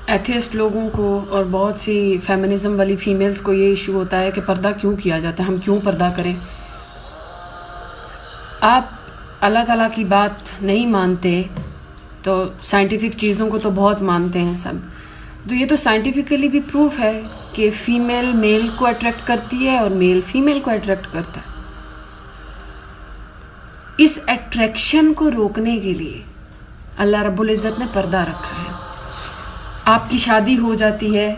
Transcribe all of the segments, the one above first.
Atheist لوگوں کو اور بہت سی فیمنزم والی فیمیلز کو یہ ایشو ہوتا ہے کہ پردہ کیوں کیا جاتا ہے، ہم کیوں پردہ کریں. آپ اللہ تعالیٰ کی بات نہیں مانتے تو سائنٹیفک چیزوں کو تو بہت مانتے ہیں سب. تو یہ تو سائنٹیفکلی بھی پروف ہے کہ فیمیل میل کو اٹریکٹ کرتی ہے اور میل فیمیل کو اٹریکٹ کرتا ہے. اس اٹریکشن کو روکنے کے لیے اللہ رب العزت نے پردہ رکھا ہے. آپ کی شادی ہو جاتی ہے،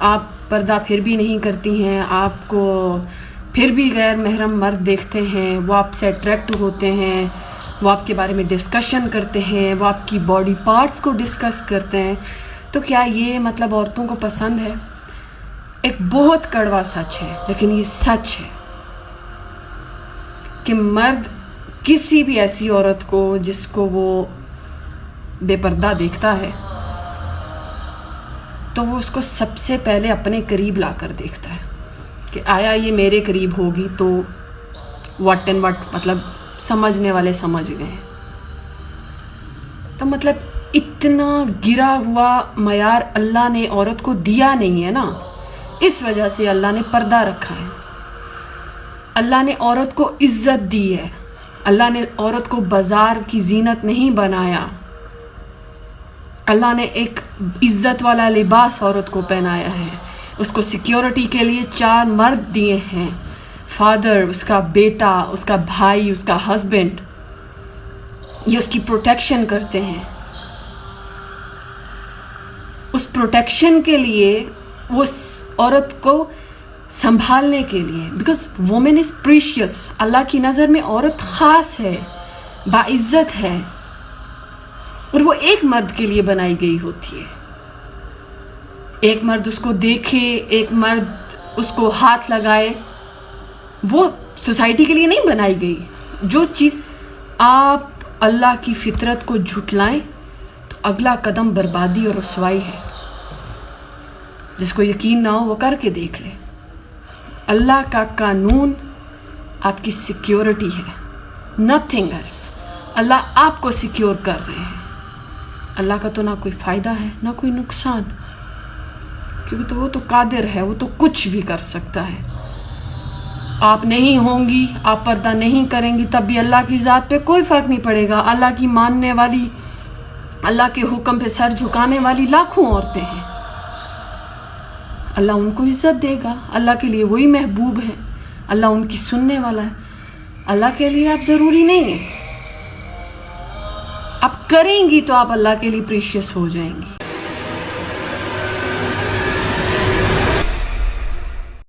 آپ پردہ پھر بھی نہیں کرتی ہیں، آپ کو پھر بھی غیر محرم مرد دیکھتے ہیں، وہ آپ سے اٹریکٹ ہوتے ہیں، وہ آپ کے بارے میں ڈسکشن کرتے ہیں، وہ آپ کی باڈی پارٹس کو ڈسکس کرتے ہیں. تو کیا یہ مطلب عورتوں کو پسند ہے؟ ایک بہت کڑوا سچ ہے، لیکن یہ سچ ہے کہ مرد کسی بھی ایسی عورت کو جس کو وہ بے پردہ دیکھتا ہے تو وہ اس کو سب سے پہلے اپنے قریب لا کر دیکھتا ہے کہ آیا یہ میرے قریب ہوگی. تو وٹ اینڈ وٹ مطلب سمجھنے والے سمجھ گئے. تو مطلب اتنا گرا ہوا معیار اللہ نے عورت کو دیا نہیں ہے نا، اس وجہ سے اللہ نے پردہ رکھا ہے. اللہ نے عورت کو عزت دی ہے. اللہ نے عورت کو بازار کی زینت نہیں بنایا. اللہ نے ایک عزت والا لباس عورت کو پہنایا ہے. اس کو سیکیورٹی کے لیے 4 مرد دیے ہیں، فادر، اس کا بیٹا، اس کا بھائی، اس کا ہسبینڈ. یہ اس کی پروٹیکشن کرتے ہیں. اس پروٹیکشن کے لیے وہ عورت کو سنبھالنے کے لیے، بیکاز وومن از پریشیس. اللہ کی نظر میں عورت خاص ہے، باعزت ہے، اور وہ ایک مرد کے لیے بنائی گئی ہوتی ہے. ایک مرد اس کو دیکھے، ایک مرد اس کو ہاتھ لگائے. وہ سوسائٹی کے لیے نہیں بنائی گئی. جو چیز آپ اللہ کی فطرت کو جھٹلائیں تو اگلا قدم بربادی اور رسوائی ہے. جس کو یقین نہ ہو وہ کر کے دیکھ لے. اللہ کا قانون آپ کی سیکیورٹی ہے، نتھنگ ایلس. اللہ آپ کو سیکیور کر رہے ہیں. اللہ کا تو نہ کوئی فائدہ ہے نہ کوئی نقصان، کیونکہ تو وہ تو قادر ہے، وہ تو کچھ بھی کر سکتا ہے. آپ نہیں ہوں گی، آپ پردہ نہیں کریں گی، تب بھی اللہ کی ذات پہ کوئی فرق نہیں پڑے گا. اللہ کی ماننے والی، اللہ کے حکم پہ سر جھکانے والی لاکھوں عورتیں ہیں. اللہ ان کو عزت دے گا. اللہ کے لیے وہی محبوب ہے، اللہ ان کی سننے والا ہے. اللہ کے لیے آپ ضروری نہیں ہیں. آپ کریں گی تو آپ اللہ کے لیے پریشیس ہو جائیں گی.